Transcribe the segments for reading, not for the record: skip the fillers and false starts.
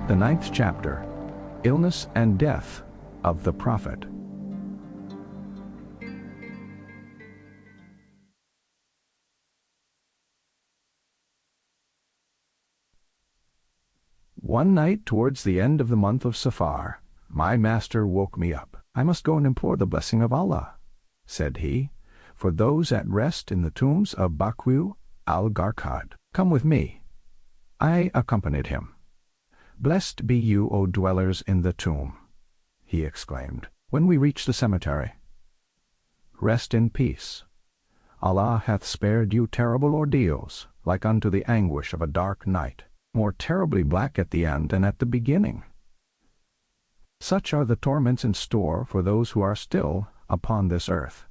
The 9th chapter, Illness and Death of the Prophet. One night towards the end of the month of Safar, my master woke me up. "I must go and implore the blessing of Allah," said he, "for those at rest in the tombs of Baqi al-Gharqad. Come with me." I accompanied him. "Blessed be you, O dwellers in the tomb," he exclaimed, when we reached the cemetery. "Rest in peace. Allah hath spared you terrible ordeals, like unto the anguish of a dark night, more terribly black at the end than at the beginning. Such are the torments in store for those who are still upon this earth."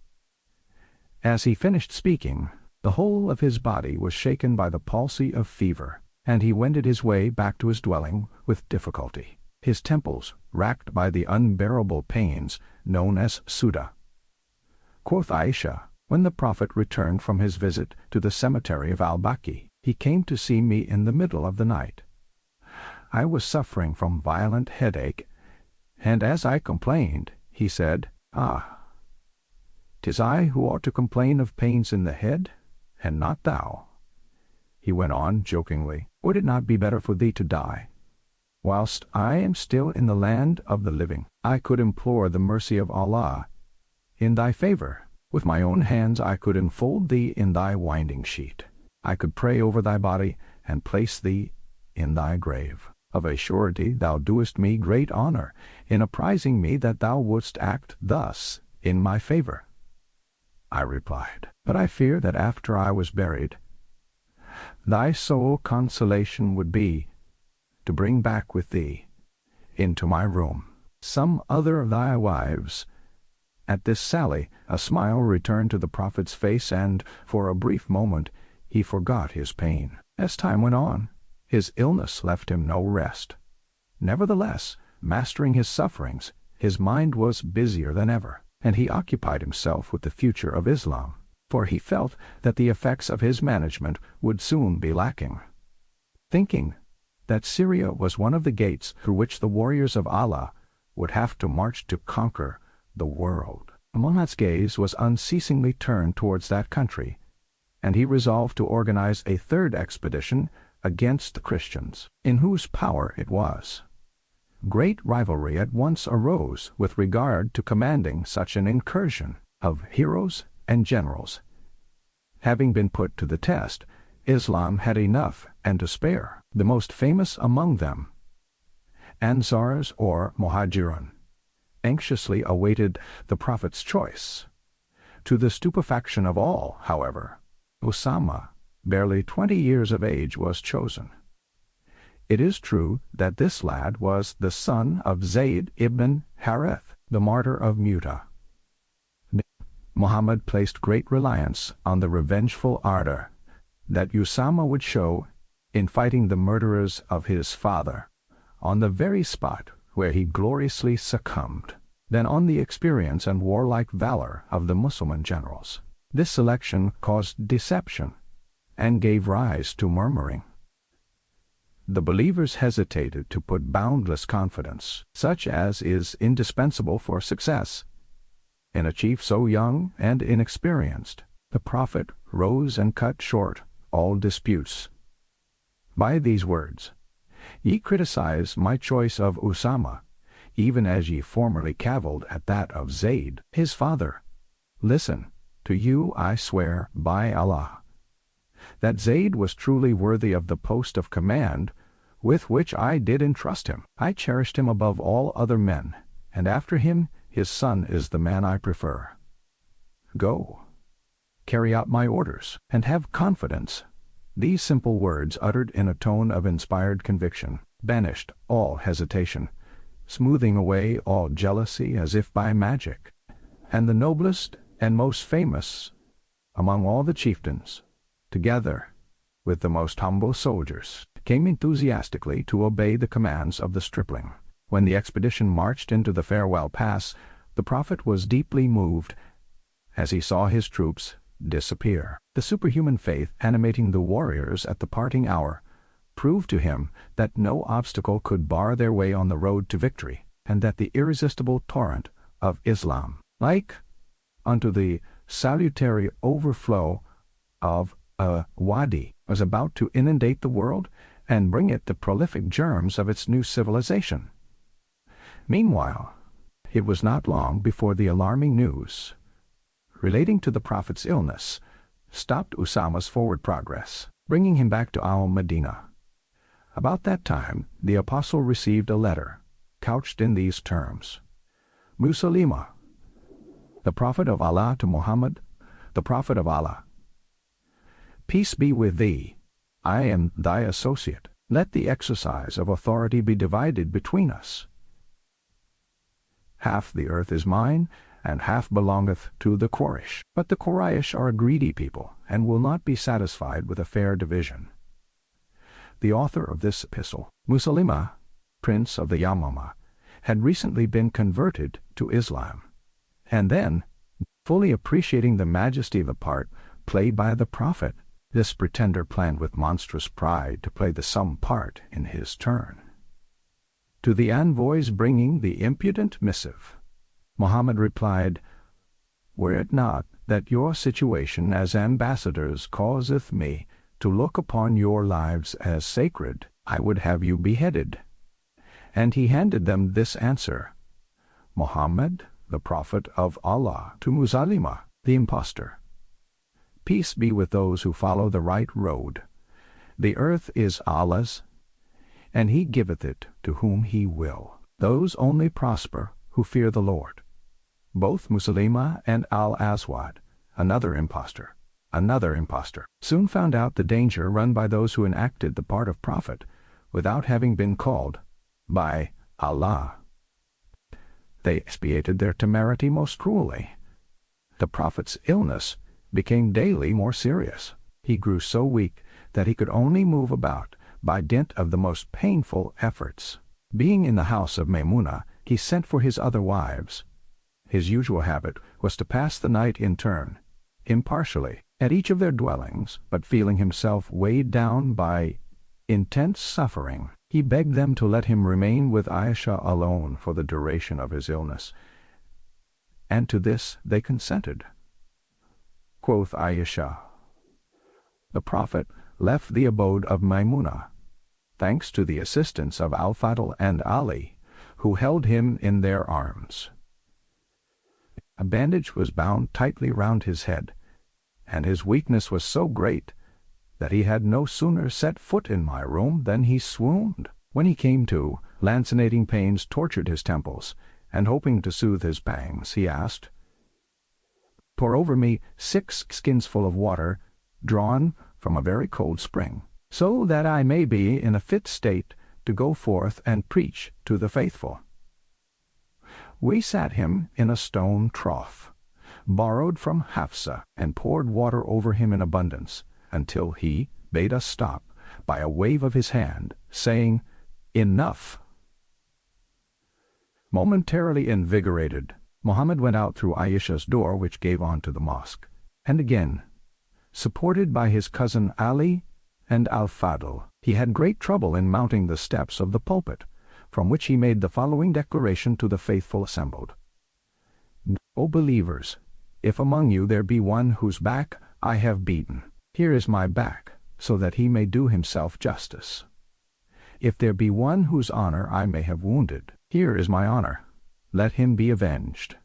As he finished speaking, the whole of his body was shaken by the palsy of fever, and he wended his way back to his dwelling with difficulty, his temples racked by the unbearable pains known as Suda. Quoth Aisha, when the Prophet returned from his visit to the cemetery of al-Baqi, he came to see me in the middle of the night. I was suffering from violent headache, and as I complained, he said, "Ah, 'tis I who ought to complain of pains in the head, and not thou." He went on jokingly, "Would it not be better for thee to die? Whilst I am still in the land of the living, I could implore the mercy of Allah in thy favor. With my own hands I could enfold thee in thy winding sheet. I could pray over thy body, and place thee in thy grave. Of a surety thou doest me great honor in apprising me that thou wouldst act thus in my favor." I replied, "But I fear that after I was buried, thy sole consolation would be to bring back with thee into my room some other of thy wives." At this sally, a smile returned to the Prophet's face, and for a brief moment he forgot his pain. As time went on, his illness left him no rest. Nevertheless, mastering his sufferings, his mind was busier than ever, and he occupied himself with the future of Islam, for he felt that the effects of his management would soon be lacking. Thinking that Syria was one of the gates through which the warriors of Allah would have to march to conquer the world, Muhammad's gaze was unceasingly turned towards that country, and he resolved to organize a third expedition against the Christians, in whose power it was. Great rivalry at once arose with regard to commanding such an incursion of heroes and generals. Having been put to the test, Islam had enough and to spare. The most famous among them, Ansars or Muhajirun, anxiously awaited the Prophet's choice. To the stupefaction of all, however, Usama, barely 20 years of age, was chosen. It is true that this lad was the son of Zayd ibn Harith, the martyr of Mu'tah. Muhammad placed great reliance on the revengeful ardor that Usama would show in fighting the murderers of his father, on the very spot where he gloriously succumbed, than on the experience and warlike valor of the Muslim generals. This selection caused deception, and gave rise to murmuring. The believers hesitated to put boundless confidence, such as is indispensable for success, in a chief so young and inexperienced. The Prophet rose and cut short all disputes by these words: "Ye criticize my choice of Usama, even as ye formerly cavilled at that of Zayd, his father. Listen, to you I swear by Allah, that Zayd was truly worthy of the post of command with which I did entrust him. I cherished him above all other men, and after him his son is the man I prefer. Go, carry out my orders, and have confidence." These simple words, uttered in a tone of inspired conviction, banished all hesitation, smoothing away all jealousy as if by magic. And the noblest and most famous among all the chieftains, together with the most humble soldiers, came enthusiastically to obey the commands of the stripling. When the expedition marched into the farewell pass, the Prophet was deeply moved as he saw his troops disappear. The superhuman faith animating the warriors at the parting hour proved to him that no obstacle could bar their way on the road to victory, and that the irresistible torrent of Islam, like unto the salutary overflow of a wadi, was about to inundate the world and bring it the prolific germs of its new civilization. Meanwhile, it was not long before the alarming news relating to the Prophet's illness stopped Usama's forward progress, bringing him back to Al-Medina. About that time, the apostle received a letter, couched in these terms: Musalima, the Prophet of Allah, to Muhammad, the Prophet of Allah. Peace be with thee. I am thy associate. Let the exercise of authority be divided between us. Half the earth is mine, and half belongeth to the Quraysh. But the Quraysh are a greedy people, and will not be satisfied with a fair division. The author of this epistle, Musalima, prince of the Yamama, had recently been converted to Islam, and then, fully appreciating the majesty of the part played by the Prophet, this pretender planned with monstrous pride to play the some part in his turn. To the envoys bringing the impudent missive, Mohammed replied, Were it not that your situation as ambassadors causeth me to look upon your lives as sacred, I would have you beheaded. And he handed them this answer: Mohammed, the Prophet of Allah, to Musalima, the impostor. Peace be with those who follow the right road. The earth is Allah's, and he giveth it to whom he will. Those only prosper who fear the Lord. Both Musalima and Al-Aswad, another impostor, soon found out the danger run by those who enacted the part of prophet without having been called by Allah. They expiated their temerity most cruelly. The prophet's illness became daily more serious. He grew so weak that he could only move about by dint of the most painful efforts. Being in the house of Maimuna, he sent for his other wives. His usual habit was to pass the night in turn, impartially, at each of their dwellings, but feeling himself weighed down by intense suffering, he begged them to let him remain with Aisha alone for the duration of his illness, and to this they consented. Quoth Aisha, the Prophet left the abode of Maimuna, thanks to the assistance of Al-Fadl and Ali, who held him in their arms. A bandage was bound tightly round his head, and his weakness was so great that he had no sooner set foot in my room than he swooned. When he came to, lancinating pains tortured his temples, and hoping to soothe his pangs, he asked, Pour over me 6 skinsful of water drawn from a very cold spring, so that I may be in a fit state to go forth and preach to the faithful. We sat him in a stone trough, borrowed from Hafsa, and poured water over him in abundance, until he bade us stop by a wave of his hand, saying, Enough. Momentarily invigorated, Mohammed went out through Aisha's door which gave on to the mosque, and again, supported by his cousin Ali and Al-Fadl, he had great trouble in mounting the steps of the pulpit, from which he made the following declaration to the faithful assembled. O believers, if among you there be one whose back I have beaten, here is my back, so that he may do himself justice. If there be one whose honor I may have wounded, here is my honor, let him be avenged.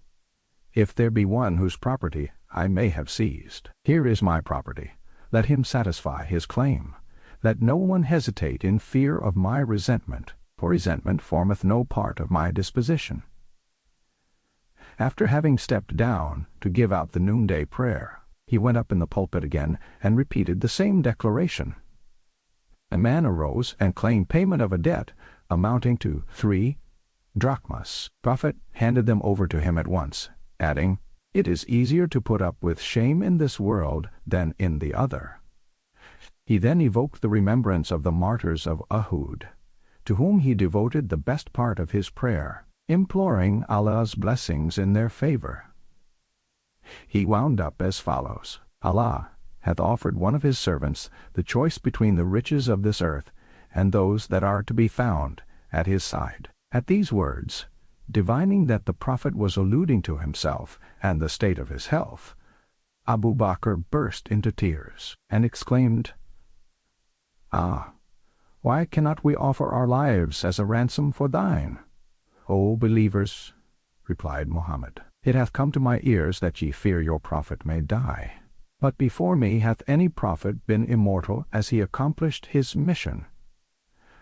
If there be one whose property I may have seized, here is my property, let him satisfy his claim. Let no one hesitate in fear of my resentment, for resentment formeth no part of my disposition. After having stepped down to give out the noonday prayer, he went up in the pulpit again and repeated the same declaration. A man arose and claimed payment of a debt amounting to 3 drachmas. Prophet handed them over to him at once, adding, It is easier to put up with shame in this world than in the other. He then evoked the remembrance of the martyrs of Uhud, to whom he devoted the best part of his prayer, imploring Allah's blessings in their favor. He wound up as follows: Allah hath offered one of his servants the choice between the riches of this earth and those that are to be found at his side. At these words, divining that the Prophet was alluding to himself and the state of his health, Abu Bakr burst into tears, and exclaimed, "Ah, why cannot we offer our lives as a ransom for thine?" "O believers," replied Mohammed, "it hath come to my ears that ye fear your Prophet may die. But before me hath any prophet been immortal as he accomplished his mission.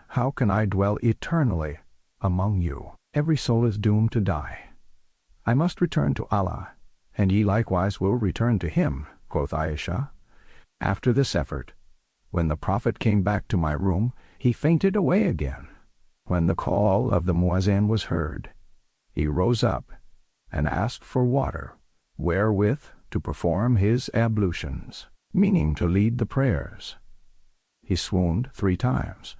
How can I dwell eternally among you? Every soul is doomed to die. I must return to Allah, and ye likewise will return to him," quoth Aisha. After this effort, when the Prophet came back to my room, he fainted away again. When the call of the muezzin was heard, he rose up and asked for water, wherewith to perform his ablutions, meaning to lead the prayers. He swooned 3 times.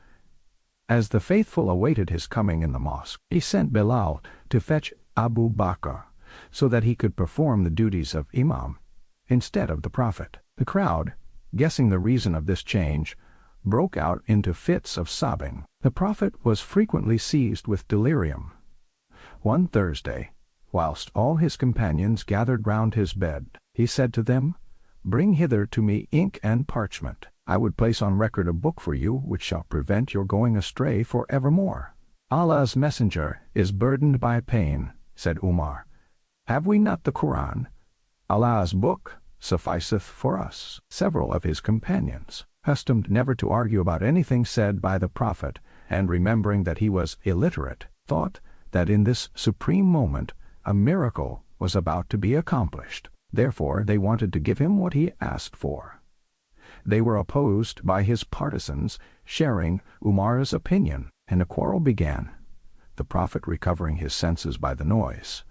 As the faithful awaited his coming in the mosque, he sent Bilal to fetch Abu Bakr, so that he could perform the duties of imam instead of the Prophet. The crowd, guessing the reason of this change, broke out into fits of sobbing. The Prophet was frequently seized with delirium. One Thursday, whilst all his companions gathered round his bed, he said to them, "Bring hither to me ink and parchment. I would place on record a book for you which shall prevent your going astray for evermore." "Allah's messenger is burdened by pain," said Umar. "Have we not the Quran? Allah's book sufficeth for us." Several of his companions, accustomed never to argue about anything said by the Prophet, and remembering that he was illiterate, thought that in this supreme moment a miracle was about to be accomplished. Therefore they wanted to give him what he asked for. They were opposed by his partisans sharing Umar's opinion, and a quarrel began, the Prophet recovering his senses by the noise.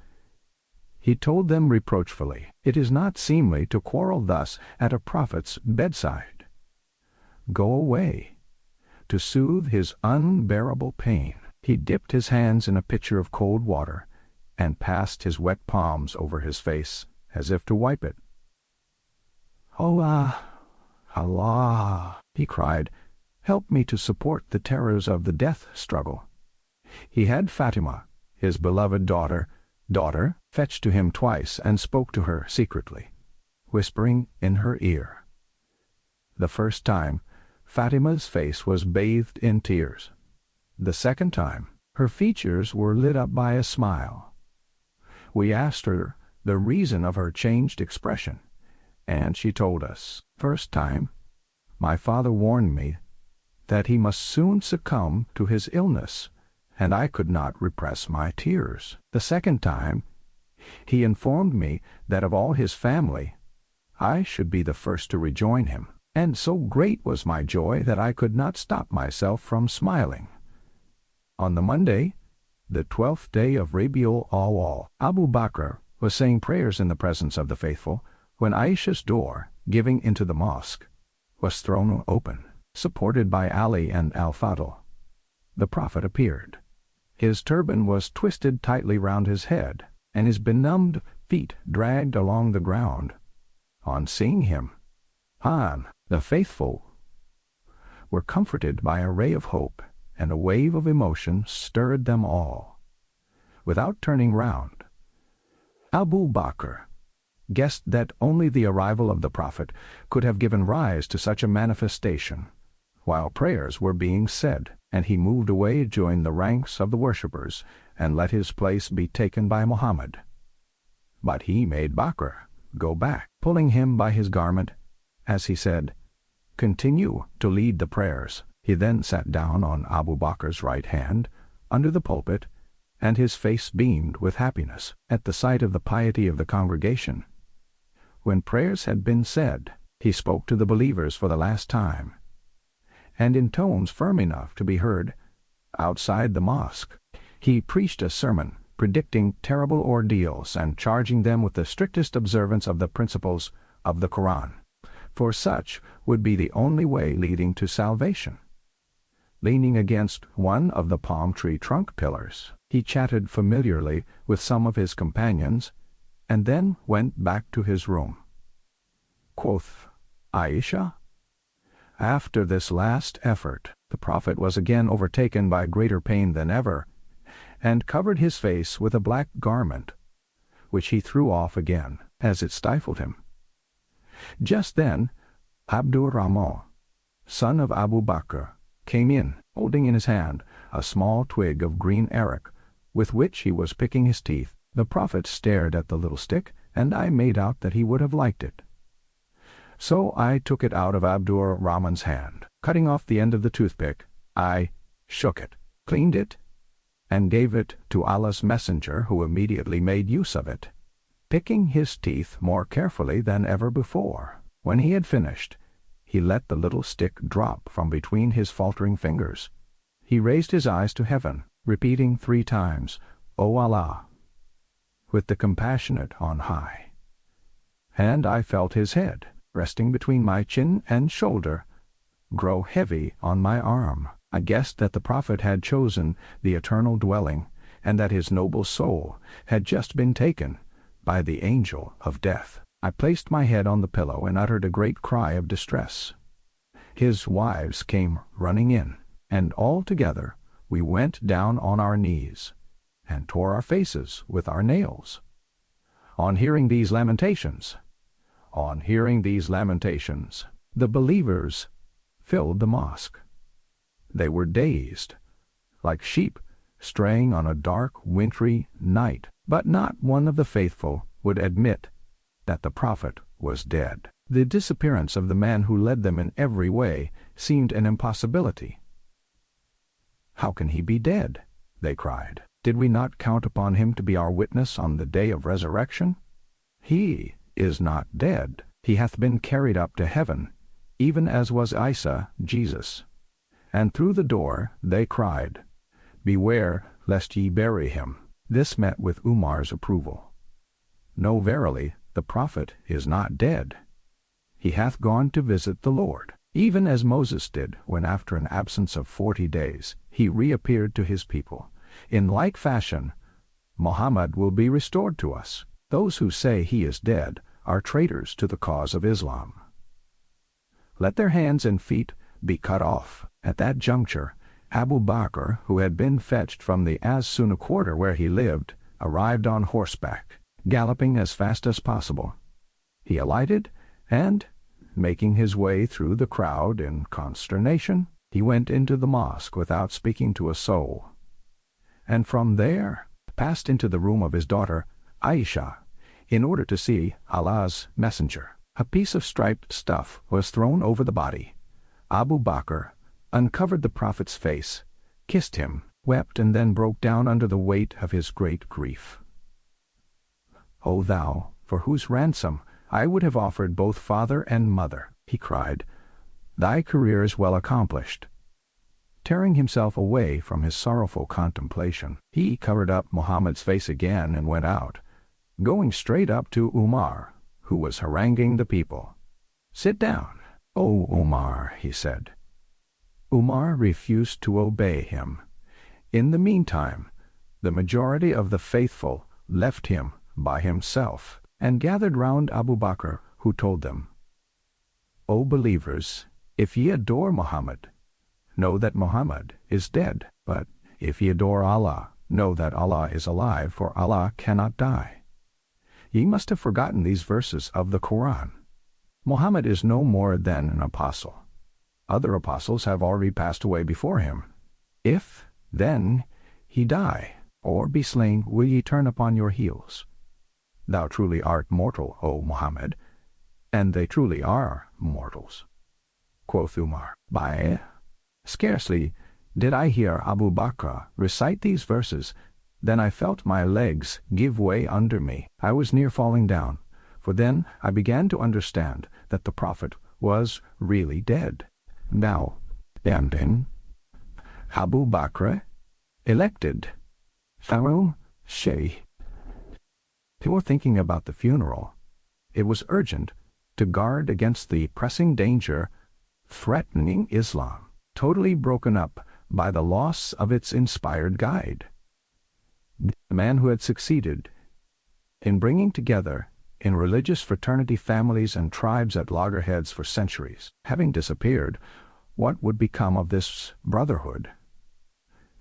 He told them reproachfully, "It is not seemly to quarrel thus at a Prophet's bedside. Go away." To soothe his unbearable pain, he dipped his hands in a pitcher of cold water, and passed his wet palms over his face, as if to wipe it. "Allah, Allah," he cried, "help me to support the terrors of the death struggle." He had Fatima, his beloved daughter, fetched to him twice and spoke to her secretly, whispering in her ear. The first time, Fatima's face was bathed in tears. The second time, her features were lit up by a smile. We asked her the reason of her changed expression, and she told us, "First time, my father warned me that he must soon succumb to his illness, and I could not repress my tears. The second time, he informed me that of all his family, I should be the first to rejoin him, and so great was my joy that I could not stop myself from smiling." On the Monday, the 12th day of Rabiul Awwal, Abu Bakr was saying prayers in the presence of the faithful, when Aisha's door, giving into the mosque, was thrown open. Supported by Ali and Al-Fadl, the Prophet appeared. His turban was twisted tightly round his head, and his benumbed feet dragged along the ground. On seeing him, the faithful were comforted by a ray of hope, and a wave of emotion stirred them all. Without turning round, Abu Bakr guessed that only the arrival of the Prophet could have given rise to such a manifestation, while prayers were being said, and he moved away to join the ranks of the worshippers, and let his place be taken by Muhammad. But he made Bakr go back, pulling him by his garment, as he said, "Continue to lead the prayers." He then sat down on Abu Bakr's right hand, under the pulpit, and his face beamed with happiness at the sight of the piety of the congregation. When prayers had been said, he spoke to the believers for the last time, and in tones firm enough to be heard outside the mosque, he preached a sermon predicting terrible ordeals and charging them with the strictest observance of the principles of the Quran, for such would be the only way leading to salvation. Leaning against one of the palm tree trunk pillars, he chatted familiarly with some of his companions, and then went back to his room. Quoth Aisha, "After this last effort, the The Prophet was again overtaken by greater pain than ever, and covered his face with a black garment, which he threw off again, as it stifled him. Just then, Abdurrahman, son of Abu Bakr, came in, holding in his hand a small twig of green arak, with which he was picking his teeth. The Prophet stared at the little stick, and I made out that he would have liked it. So I took it out of Abdurrahman's hand. Cutting off the end of the toothpick, I shook it, cleaned it, and gave it to Allah's messenger, who immediately made use of it, picking his teeth more carefully than ever before. When he had finished, he let the little stick drop from between his faltering fingers. He raised his eyes to heaven, repeating 3 times, "O Allah," with the compassionate on high. And I felt his head, resting between my chin and shoulder, grow heavy on my arm. I guessed that the Prophet had chosen the eternal dwelling, and that his noble soul had just been taken by the angel of death. I placed my head on the pillow and uttered a great cry of distress. His wives came running in, and all together we went down on our knees, and tore our faces with our nails. On hearing these lamentations, the believers filled the mosque. They were dazed, like sheep straying on a dark, wintry night, but not one of the faithful would admit that the Prophet was dead. The disappearance of the man who led them in every way seemed an impossibility. "How can he be dead?" they cried. "Did we not count upon him to be our witness on the day of resurrection? He is not dead. He hath been carried up to heaven, even as was Isa, Jesus." And through the door they cried, "Beware lest ye bury him." This met with Umar's approval. "No, verily, the Prophet is not dead. He hath gone to visit the Lord, even as Moses did when after an absence of 40 days he reappeared to his people. In like fashion, Muhammad will be restored to us. Those who say he is dead are traitors to the cause of Islam. Let their hands and feet be cut off." At that juncture, Abu Bakr, who had been fetched from the As-Sunnah quarter where he lived, arrived on horseback, galloping as fast as possible. He alighted, and, making his way through the crowd in consternation, he went into the mosque without speaking to a soul, and from there passed into the room of his daughter Aisha, in order to see Allah's messenger. A piece of striped stuff was thrown over the body. Abu Bakr uncovered the Prophet's face, kissed him, wept, and then broke down under the weight of his great grief. "O thou, for whose ransom I would have offered both father and mother," he cried, "thy career is well accomplished." Tearing himself away from his sorrowful contemplation, he covered up Muhammad's face again and went out, going straight up to Umar, who was haranguing the people. "Sit down, O Umar," he said. Umar refused to obey him. In the meantime, the majority of the faithful left him by himself, and gathered round Abu Bakr, who told them, "O believers, if ye adore Muhammad, know that Muhammad is dead. But if ye adore Allah, know that Allah is alive, for Allah cannot die. Ye must have forgotten these verses of the Quran. Muhammad is no more than an apostle. Other apostles have already passed away before him. If, then, he die, or be slain, will ye turn upon your heels? Thou truly art mortal, O Muhammad, and they truly are mortals." Quoth Umar, "By scarcely did I hear Abu Bakr recite these verses, then I felt my legs give way under me. I was near falling down, for then I began to understand that the Prophet was really dead. Now, and then, Abu Bakr elected Farum Sheikh." Before thinking about the funeral, it was urgent to guard against the pressing danger threatening Islam, totally broken up by the loss of its inspired guide. The man who had succeeded in bringing together in religious fraternity families and tribes at loggerheads for centuries, having disappeared, What would become of this brotherhood?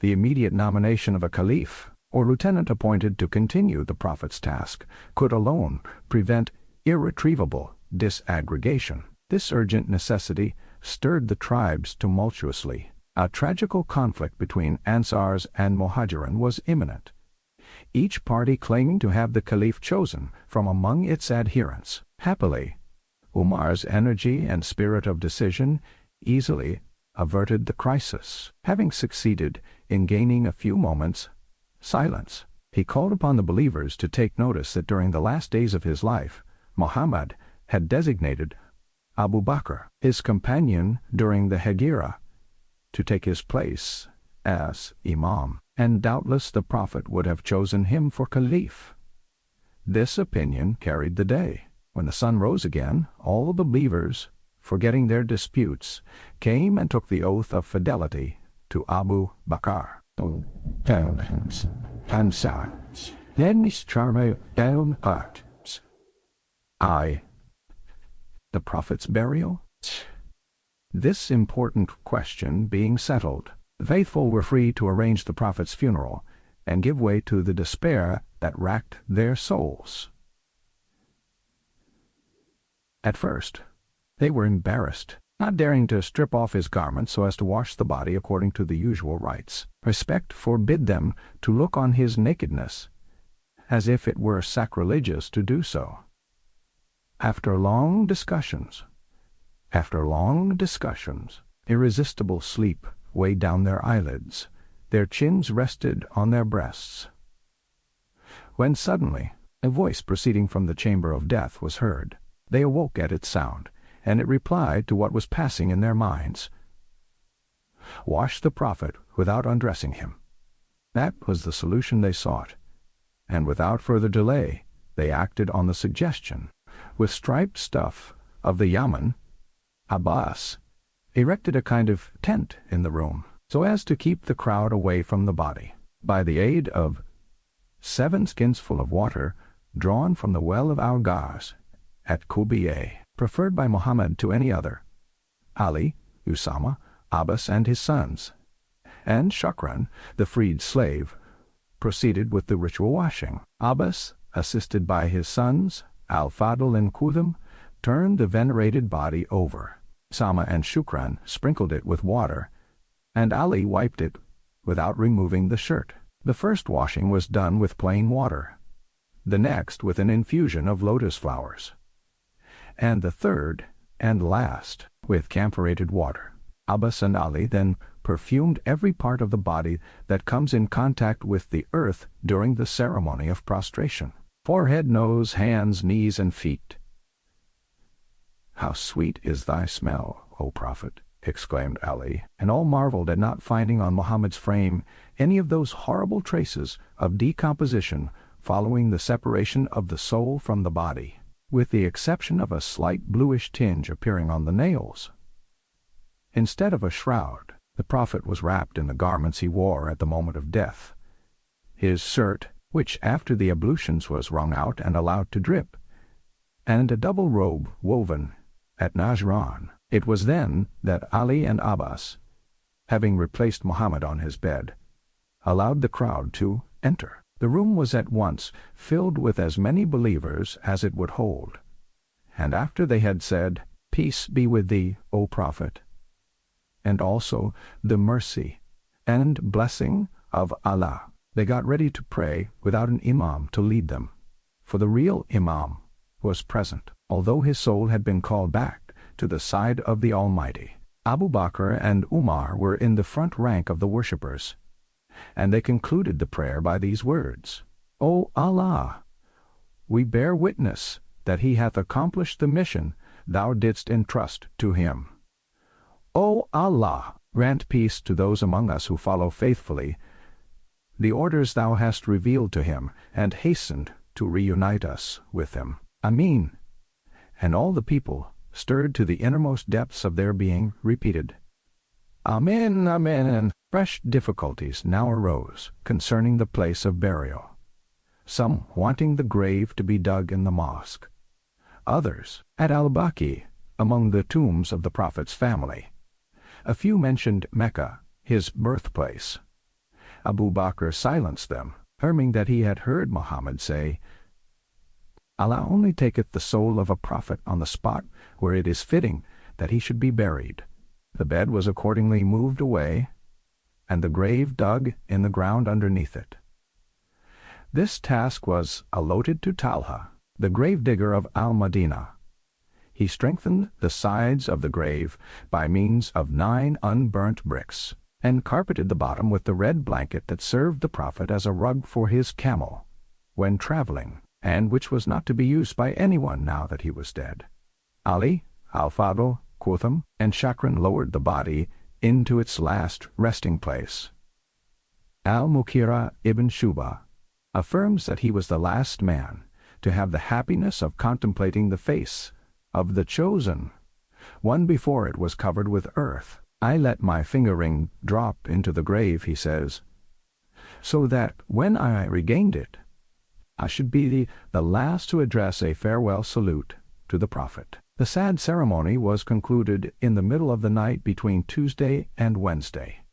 The immediate nomination of a caliph, or lieutenant appointed to continue the Prophet's task, could alone prevent irretrievable disaggregation. This urgent necessity stirred the tribes tumultuously. A tragical conflict between Ansars and Muhajirin was imminent, each party claiming to have the caliph chosen from among its adherents. Happily, Umar's energy and spirit of decision easily averted the crisis. Having succeeded in gaining a few moments' silence, he called upon the believers to take notice that during the last days of his life, Muhammad had designated Abu Bakr, his companion during the Hegira, to take his place as Imam, and doubtless the Prophet would have chosen him for Caliph. This opinion carried the day. When the sun rose again, all the believers, forgetting their disputes, came and took the oath of fidelity to Abu Bakr. I, the Prophet's burial? This important question being settled, the faithful were free to arrange the Prophet's funeral and give way to the despair that racked their souls. At first, they were embarrassed, not daring to strip off his garments so as to wash the body according to the usual rites. Respect forbid them to look on his nakedness, as if it were sacrilegious to do so. After long discussions, irresistible sleep weighed down their eyelids, their chins rested on their breasts, when suddenly a voice proceeding from the chamber of death was heard. They awoke at its sound, and it replied to what was passing in their minds. Wash the Prophet without undressing him. That was the solution they sought, and without further delay they acted on the suggestion. With striped stuff of the Yaman, Abbas erected a kind of tent in the room, so as to keep the crowd away from the body. By the aid of 7 skins full of water drawn from the well of Al-Ghaz at Kubiye, preferred by Muhammad to any other, Ali, Usama, Abbas and his sons, and Shukran, the freed slave, proceeded with the ritual washing. Abbas, assisted by his sons, Al-Fadl and Qudam, turned the venerated body over. Usama and Shukran sprinkled it with water, and Ali wiped it without removing the shirt. The first washing was done with plain water, the next with an infusion of lotus flowers, and the third and last with camphorated water. Abbas and Ali then perfumed every part of the body that comes in contact with the earth during the ceremony of prostration: forehead, nose, hands, knees, and feet. "How sweet is thy smell, O Prophet!" exclaimed Ali, and all marveled at not finding on Muhammad's frame any of those horrible traces of decomposition following the separation of the soul from the body, with the exception of a slight bluish tinge appearing on the nails. Instead of a shroud, the Prophet was wrapped in the garments he wore at the moment of death. His shirt, which after the ablutions was wrung out and allowed to drip, and a double robe woven at Najran. It was then that Ali and Abbas, having replaced Muhammad on his bed, allowed the crowd to enter. The room was at once filled with as many believers as it would hold, and after they had said, "Peace be with thee, O Prophet," and also the mercy and blessing of Allah, they got ready to pray without an imam to lead them, for the real imam was present, although his soul had been called back to the side of the Almighty. Abu Bakr and Umar were in the front rank of the worshippers, and they concluded the prayer by these words: "O Allah, we bear witness that he hath accomplished the mission thou didst entrust to him. O Allah, grant peace to those among us who follow faithfully the orders thou hast revealed to him, and hastened to reunite us with him. Amin." And all the people, stirred to the innermost depths of their being, repeated, "Amen, amen." Fresh difficulties now arose concerning the place of burial, some wanting the grave to be dug in the mosque, others at Al-Baqi among the tombs of the Prophet's family, A few mentioned Mecca, his birthplace. Abu Bakr silenced them, affirming that he had heard Muhammad say, "Allah only taketh the soul of a prophet on the spot where it is fitting that he should be buried." The bed was accordingly moved away, and the grave dug in the ground underneath it. This task was allotted to Talha, the gravedigger of Al-Madinah. He strengthened the sides of the grave by means of 9 unburnt bricks, and carpeted the bottom with the red blanket that served the Prophet as a rug for his camel when traveling, and which was not to be used by anyone now that he was dead. Ali, Al-Fadl, Qutham, and Shakran lowered the body into its last resting place. Al-Mukhira ibn Shuba affirms that he was the last man to have the happiness of contemplating the face of the chosen one before it was covered with earth. "I let my finger ring drop into the grave," he says, "so that when I regained it, I should be the last to address a farewell salute to the Prophet." The sad ceremony was concluded in the middle of the night between Tuesday and Wednesday.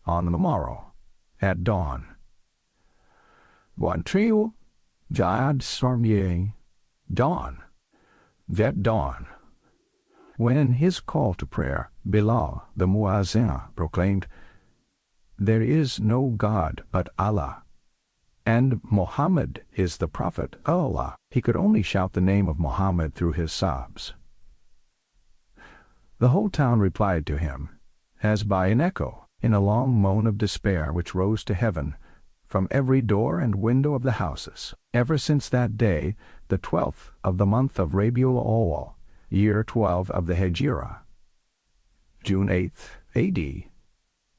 On the morrow, at dawn, Trio Jad Sarmier, dawn, that dawn, when in his call to prayer, Bilal, the Muazzin, proclaimed, "There is no God but Allah, and Muhammad is the Prophet of Allah." He could only shout the name of Muhammad through his sobs. The whole town replied to him, as by an echo, in a long moan of despair which rose to heaven from every door and window of the houses. Ever since that day, the 12th of the month of Rabiul Awwal, year 12 of the Hijra, June 8th, A.D.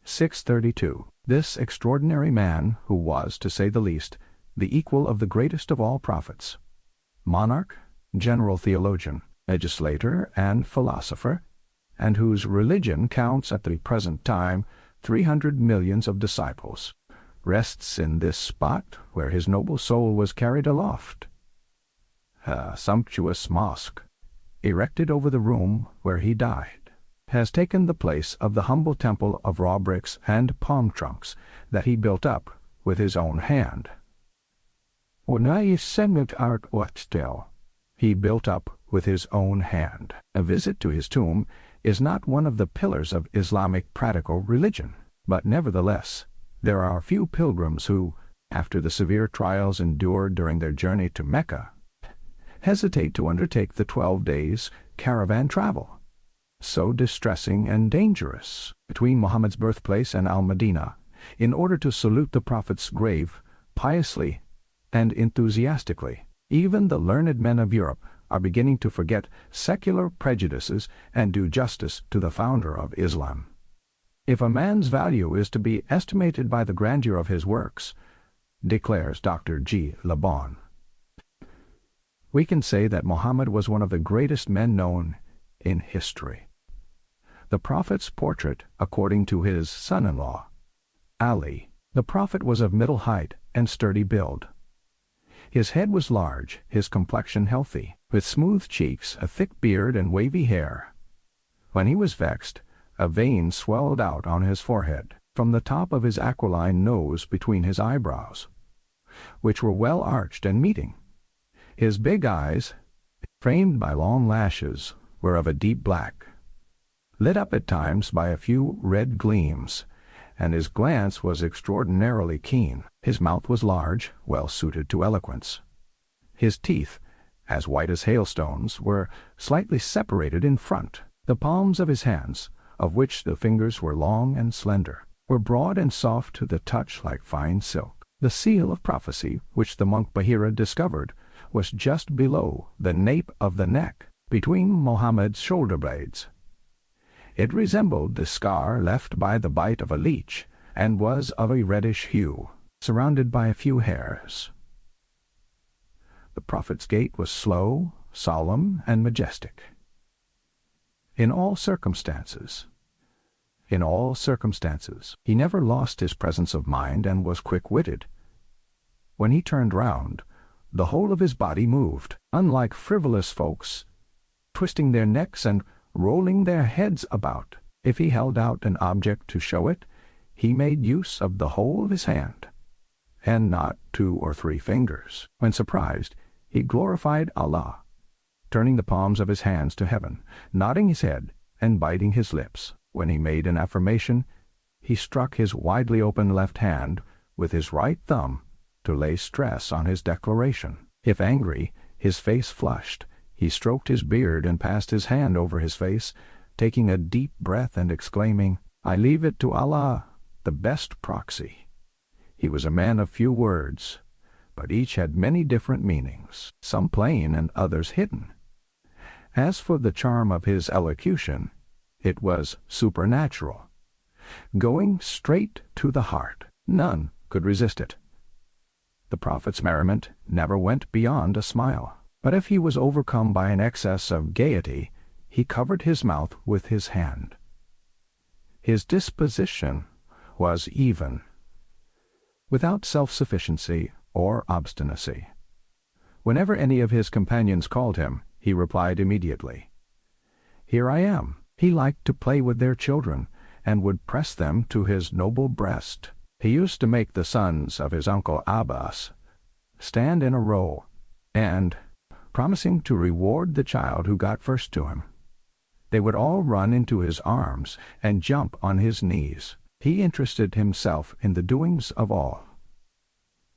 632, this extraordinary man, who was, to say the least, the equal of the greatest of all prophets, monarch, general theologian, legislator, and philosopher, and whose religion counts at the present time 300 millions of disciples, rests in this spot where his noble soul was carried aloft. A sumptuous mosque, erected over the room where he died, has taken the place of the humble temple of raw bricks and palm trunks that he built up with his own hand. He built up with his own hand. A visit to his tomb is not one of the pillars of Islamic practical religion, but nevertheless there are few pilgrims who, after the severe trials endured during their journey to Mecca, hesitate to undertake the 12 days caravan travel, so distressing and dangerous, between Muhammad's birthplace and Al-Madinah, in order to salute the Prophet's grave piously and enthusiastically. Even the learned men of Europe are beginning to forget secular prejudices and do justice to the founder of Islam. If a man's value is to be estimated by the grandeur of his works, declares Dr. G. Laban, we can say that Muhammad was one of the greatest men known in history. The Prophet's portrait, according to his son-in-law, Ali. The Prophet was of middle height and sturdy build. His head was large, his complexion healthy, with smooth cheeks, a thick beard, and wavy hair. When he was vexed, a vein swelled out on his forehead, from the top of his aquiline nose between his eyebrows, which were well arched and meeting. His big eyes, framed by long lashes, were of a deep black, lit up at times by a few red gleams, and his glance was extraordinarily keen. His mouth was large, well suited to eloquence. His teeth, as white as hailstones, were slightly separated in front. The palms of his hands, of which the fingers were long and slender, were broad and soft to the touch like fine silk. The seal of prophecy, which the monk Bahira discovered, was just below the nape of the neck, between Muhammad's shoulder blades. It resembled the scar left by the bite of a leech, and was of a reddish hue, surrounded by a few hairs. The Prophet's gait was slow, solemn, and majestic. In all circumstances, he never lost his presence of mind and was quick-witted. When he turned round, the whole of his body moved, unlike frivolous folks, twisting their necks and rolling their heads about. If he held out an object to show it, he made use of the whole of his hand, and not 2 or 3 fingers. When surprised, he glorified Allah, turning the palms of his hands to heaven, nodding his head, and biting his lips. When he made an affirmation, he struck his widely open left hand with his right thumb to lay stress on his declaration. If angry, his face flushed, he stroked his beard and passed his hand over his face, taking a deep breath and exclaiming, "I leave it to Allah, the best proxy." He was a man of few words, but each had many different meanings, some plain and others hidden. As for the charm of his elocution, it was supernatural, going straight to the heart. None could resist it. The Prophet's merriment never went beyond a smile, but if he was overcome by an excess of gaiety, he covered his mouth with his hand. His disposition was even, without self-sufficiency or obstinacy. Whenever any of his companions called him, he replied immediately, "Here I am." He liked to play with their children, and would press them to his noble breast. He used to make the sons of his uncle Abbas stand in a row, and, promising to reward the child who got first to him, they would all run into his arms and jump on his knees. He interested himself in the doings of all,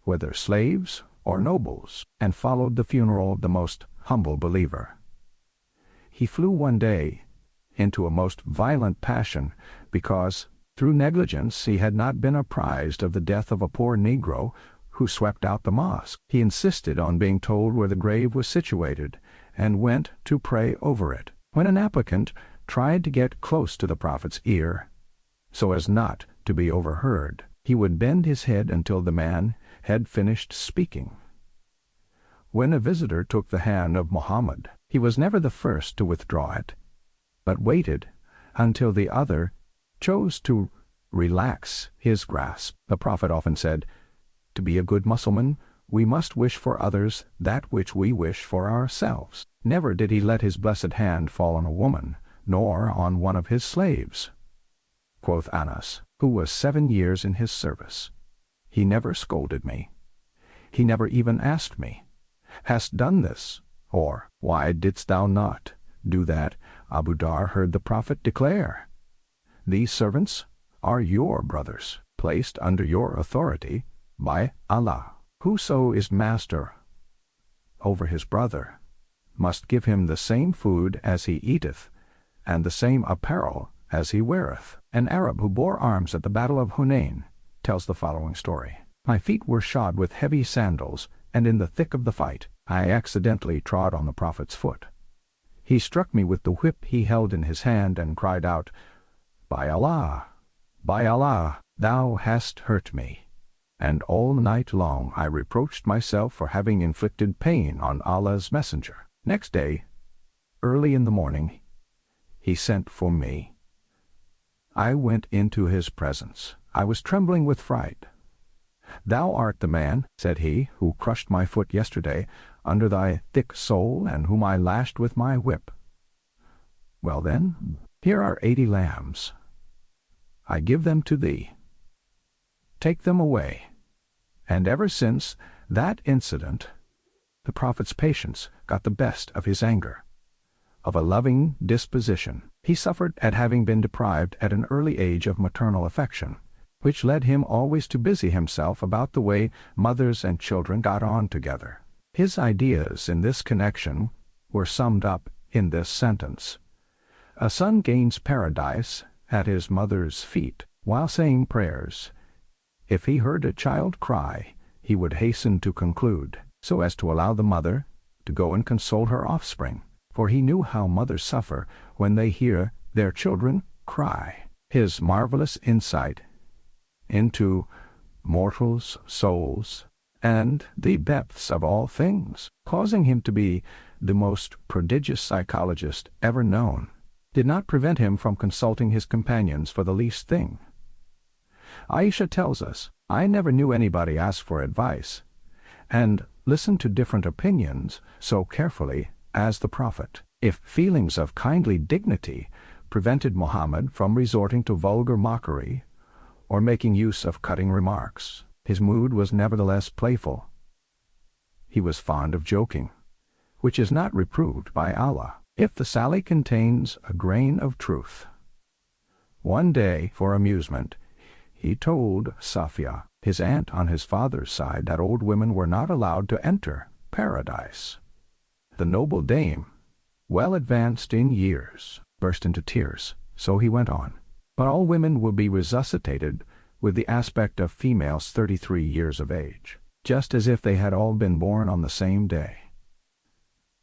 whether slaves or nobles, and followed the funeral of the most humble believer. He flew one day into a most violent passion because, through negligence, he had not been apprised of the death of a poor Negro who swept out the mosque. He insisted on being told where the grave was situated, and went to pray over it. When an applicant tried to get close to the Prophet's ear, so as not to be overheard, he would bend his head until the man had finished speaking. When a visitor took the hand of Muhammad, he was never the first to withdraw it, but waited until the other chose to relax his grasp. The Prophet often said, "To be a good Mussulman, we must wish for others that which we wish for ourselves." Never did he let his blessed hand fall on a woman, nor on one of his slaves. Quoth Anas, who was 7 years in his service, "He never scolded me. He never even asked me, 'Hast done this?' or 'Why didst thou not do that?' Abu Dar heard the Prophet declare, 'These servants are your brothers, placed under your authority by Allah. Whoso is master over his brother must give him the same food as he eateth, and the same apparel as he weareth.'" An Arab who bore arms at the Battle of Hunain tells the following story. "My feet were shod with heavy sandals, and in the thick of the fight, I accidentally trod on the Prophet's foot. He struck me with the whip he held in his hand, and cried out, 'By Allah, thou hast hurt me.' And all night long I reproached myself for having inflicted pain on Allah's messenger. Next day, early in the morning, he sent for me. I went into his presence. I was trembling with fright. 'Thou art the man,' said he, 'who crushed my foot yesterday under thy thick sole, and whom I lashed with my whip. Well then, here are 80 lambs. I give them to thee. Take them away.' And ever since that incident, the Prophet's patience got the best of his anger. Of a loving disposition, he suffered at having been deprived at an early age of maternal affection, which led him always to busy himself about the way mothers and children got on together. His ideas in this connection were summed up in this sentence: "A son gains paradise at his mother's feet while saying prayers. If he heard a child cry, he would hasten to conclude, so as to allow the mother to go and console her offspring, for he knew how mothers suffer when they hear their children cry." His marvelous insight into mortals' souls and the depths of all things, causing him to be the most prodigious psychologist ever known, did not prevent him from consulting his companions for the least thing. Aisha tells us, "I never knew anybody ask for advice and listen to different opinions so carefully as the Prophet. If feelings of kindly dignity prevented Muhammad from resorting to vulgar mockery or making use of cutting remarks. His mood was nevertheless playful. He was fond of joking, which is not reproved by Allah, if the sally contains a grain of truth. One day, for amusement, he told Safia, his aunt on his father's side, that old women were not allowed to enter paradise. The noble dame, well advanced in years, burst into tears, so he went on. But all women will be resuscitated with the aspect of females 33 years of age, just as if they had all been born on the same day.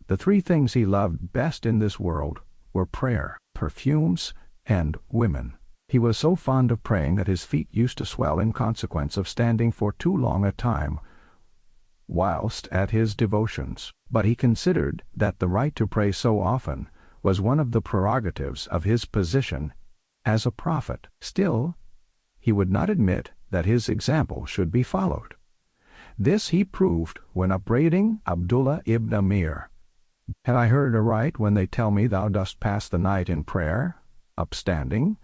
The three things he loved best in this world were prayer, perfumes, and women. He was so fond of praying that his feet used to swell in consequence of standing for too long a time whilst at his devotions. But he considered that the right to pray so often was one of the prerogatives of his position as a prophet. Still, he would not admit that his example should be followed. This he proved when upbraiding Abdullah ibn Amir. "Have I heard aright when they tell me thou dost pass the night in prayer, upstanding,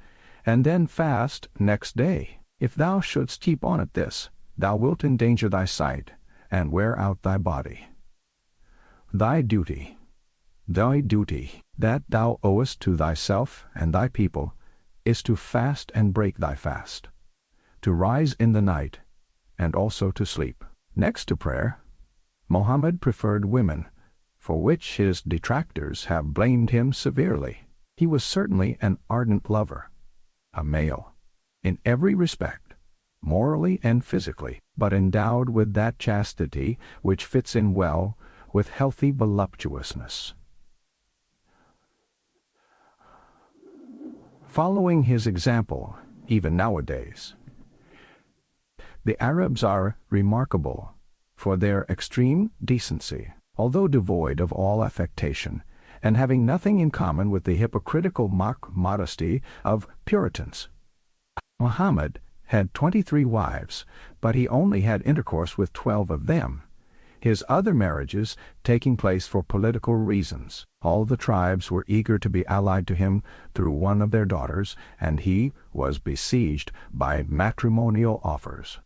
and then fast next day? If thou shouldst keep on at this, thou wilt endanger thy sight, and wear out thy body. Thy duty that thou owest to thyself and thy people, is to fast and break thy fast, to rise in the night, and also to sleep." Next to prayer, Mohammed preferred women, for which his detractors have blamed him severely. He was certainly an ardent lover, a male, in every respect, morally and physically, but endowed with that chastity which fits in well with healthy voluptuousness. Following his example, even nowadays, the Arabs are remarkable for their extreme decency, although devoid of all affectation, and having nothing in common with the hypocritical mock modesty of Puritans. Muhammad had 23 wives, but he only had intercourse with 12 of them, his other marriages taking place for political reasons. All the tribes were eager to be allied to him through one of their daughters, and he was besieged by matrimonial offers.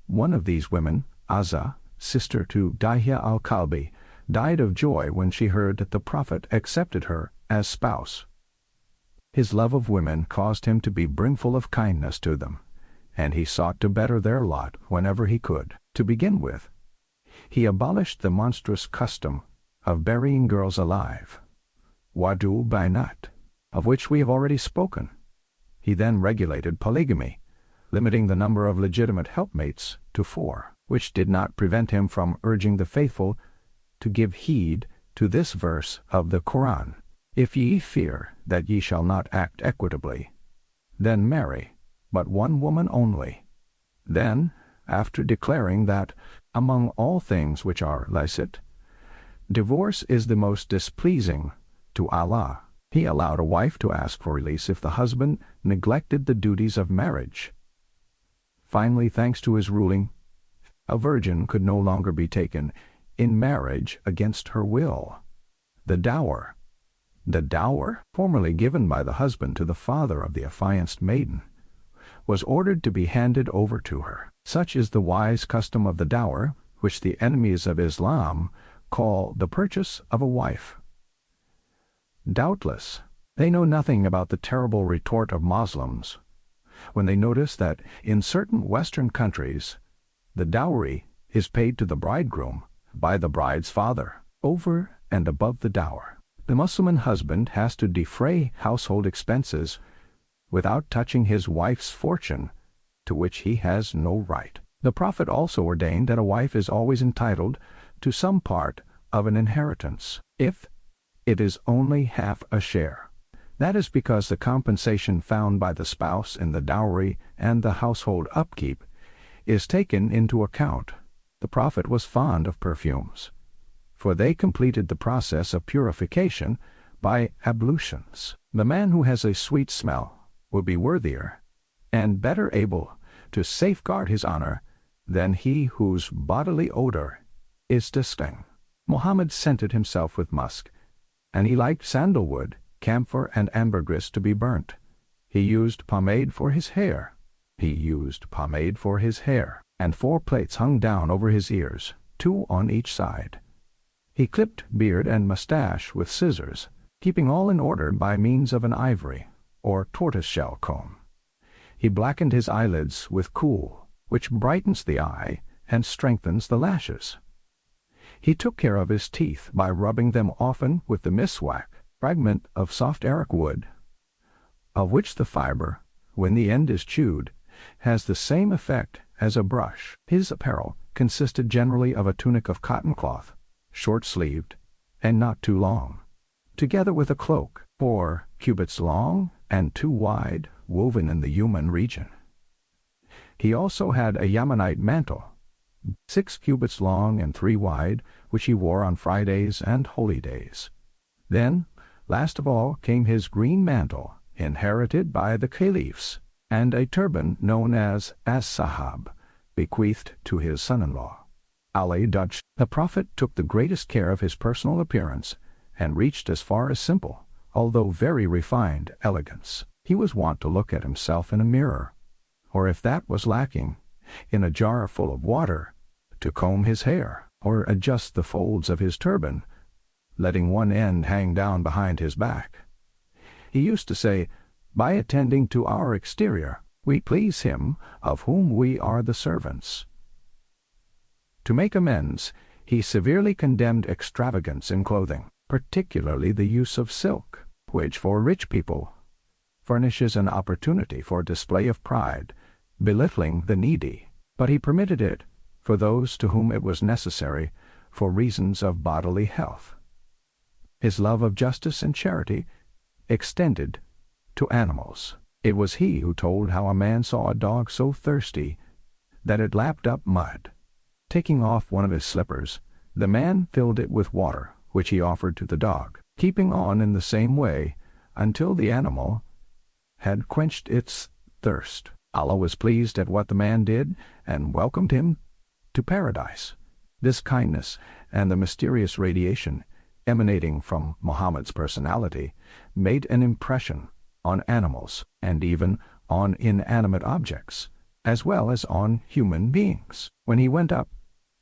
One of these women, Azza, sister to Dihya al-Kalbi, died of joy when she heard that the Prophet accepted her as spouse. His love of women caused him to be brimful of kindness to them, and he sought to better their lot whenever he could. To begin with, he abolished the monstrous custom of burying girls alive, wadu bainat, of which we have already spoken. He then regulated polygamy, limiting the number of legitimate helpmates to 4, which did not prevent him from urging the faithful to give heed to this verse of the Quran: "If ye fear that ye shall not act equitably, then marry but one woman only." Then, after declaring that, among all things which are licit, divorce is the most displeasing to Allah, he allowed a wife to ask for release if the husband neglected the duties of marriage. Finally, thanks to his ruling, a virgin could no longer be taken in marriage against her will. The dower, formerly given by the husband to the father of the affianced maiden, was ordered to be handed over to her. Such is the wise custom of the dower, which the enemies of Islam call the purchase of a wife. Doubtless, they know nothing about the terrible retort of Moslems when they notice that in certain Western countries the dowry is paid to the bridegroom by the bride's father, over and above the dower. The Muslim husband has to defray household expenses without touching his wife's fortune, to which he has no right. The Prophet also ordained that a wife is always entitled to some part of an inheritance, if it is only half a share. That is because the compensation found by the spouse in the dowry and the household upkeep is taken into account. The Prophet was fond of perfumes, for they completed the process of purification by ablutions. The man who has a sweet smell will be worthier and better able to safeguard his honor than he whose bodily odor is distinct. Muhammad scented himself with musk, and he liked sandalwood, camphor and ambergris to be burnt. He used pomade for his hair. And 4 plates hung down over his ears, 2 on each side. He clipped beard and mustache with scissors, keeping all in order by means of an ivory or tortoise-shell comb. He blackened his eyelids with kohl, which brightens the eye and strengthens the lashes. He took care of his teeth by rubbing them often with the miswak, fragment of soft arak wood, of which the fiber, when the end is chewed, has the same effect as a brush. His apparel consisted generally of a tunic of cotton cloth, short-sleeved, and not too long, together with a cloak, 4 cubits long and 2 wide, woven in the human region. He also had a Yemenite mantle, 6 cubits long and 3 wide, which he wore on Fridays and holy days. Then, last of all, came his green mantle, inherited by the caliphs, and a turban known as as-sahab, bequeathed to his son-in-law, Ali Dutch. The Prophet took the greatest care of his personal appearance, and reached as far as simple, although very refined, elegance. He was wont to look at himself in a mirror, or if that was lacking, in a jar full of water, to comb his hair, or adjust the folds of his turban, letting one end hang down behind his back. He used to say, "By attending to our exterior, we please him of whom we are the servants." To make amends, he severely condemned extravagance in clothing, particularly the use of silk, which for rich people furnishes an opportunity for display of pride, belittling the needy, but he permitted it for those to whom it was necessary for reasons of bodily health. His love of justice and charity extended to animals. It was he who told how a man saw a dog so thirsty that it lapped up mud. Taking off one of his slippers, the man filled it with water, which he offered to the dog, keeping on in the same way until the animal had quenched its thirst. Allah was pleased at what the man did and welcomed him to paradise. This kindness and the mysterious radiation emanating from Muhammad's personality made an impression on animals and even on inanimate objects, as well as on human beings. When he went up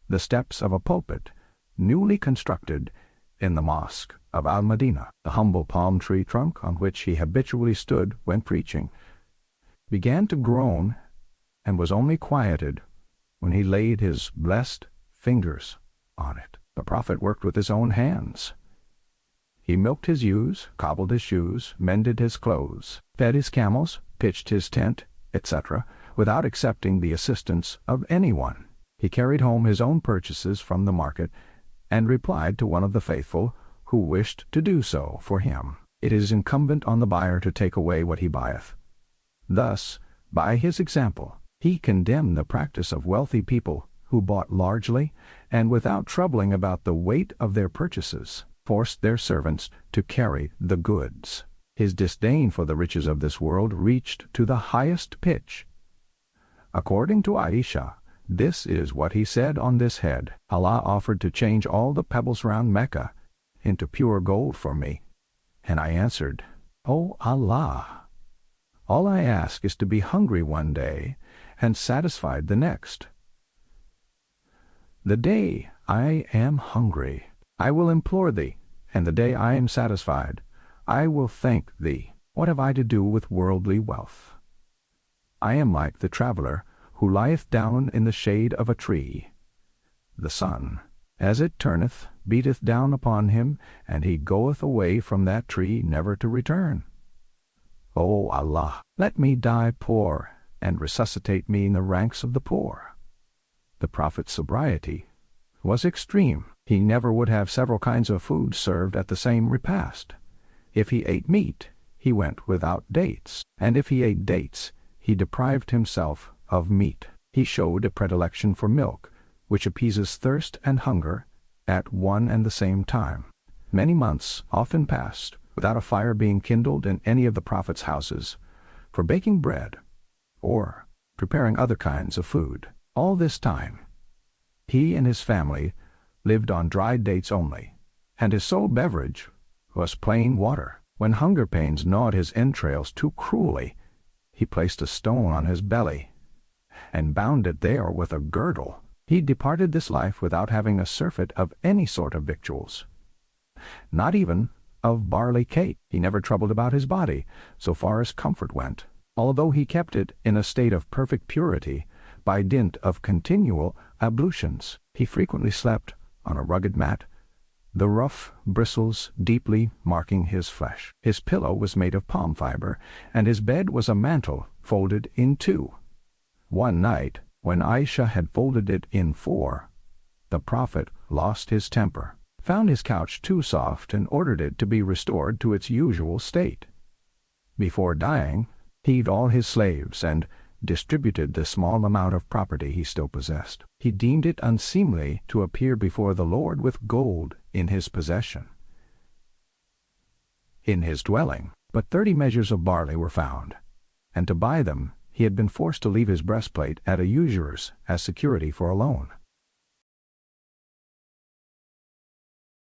the steps of a pulpit newly constructed in the mosque of Al-Madinah, the humble palm tree trunk on which he habitually stood when preaching began to groan and was only quieted when he laid his blessed fingers on it. The Prophet worked with his own hands. He milked his ewes, cobbled his shoes, mended his clothes, fed his camels, pitched his tent, etc., without accepting the assistance of anyone. He carried home his own purchases from the market and replied to one of the faithful who wished to do so for him. It is incumbent on the buyer to take away what he buyeth. Thus, by his example, he condemned the practice of wealthy people who bought largely and without troubling about the weight of their purchases, forced their servants to carry the goods. His disdain for the riches of this world reached to the highest pitch. According to Aisha, this is what he said on this head: Allah offered to change all the pebbles round Mecca into pure gold for me, and I answered, "O Allah, all I ask is to be hungry one day and satisfied the next. The day I am hungry, I will implore thee, and the day I am satisfied, I will thank thee. What have I to do with worldly wealth? I am like the traveler who lieth down in the shade of a tree. The sun, as it turneth, beateth down upon him, and he goeth away from that tree never to return. O Allah, let me die poor, and resuscitate me in the ranks of the poor." The Prophet's sobriety was extreme. He never would have several kinds of food served at the same repast. If he ate meat, he went without dates, and if he ate dates, he deprived himself of meat. He showed a predilection for milk, which appeases thirst and hunger at one and the same time. Many months often passed without a fire being kindled in any of the Prophet's houses for baking bread or preparing other kinds of food. All this time, he and his family lived on dried dates only, and his sole beverage was plain water. When hunger pains gnawed his entrails too cruelly, he placed a stone on his belly, and bound it there with a girdle. He departed this life without having a surfeit of any sort of victuals, not even of barley cake. He never troubled about his body, so far as comfort went, although he kept it in a state of perfect purity by dint of continual ablutions. He frequently slept on a rugged mat, the rough bristles deeply marking his flesh. His pillow was made of palm fiber, and his bed was a mantle folded in two. One night, when Aisha had folded it in four, the Prophet lost his temper, found his couch too soft, and ordered it to be restored to its usual state. Before dying, he heaved all his slaves and distributed the small amount of property he still possessed. He deemed it unseemly to appear before the Lord with gold in his possession, in his dwelling. But 30 measures of barley were found, and to buy them he had been forced to leave his breastplate at a usurer's as security for a loan.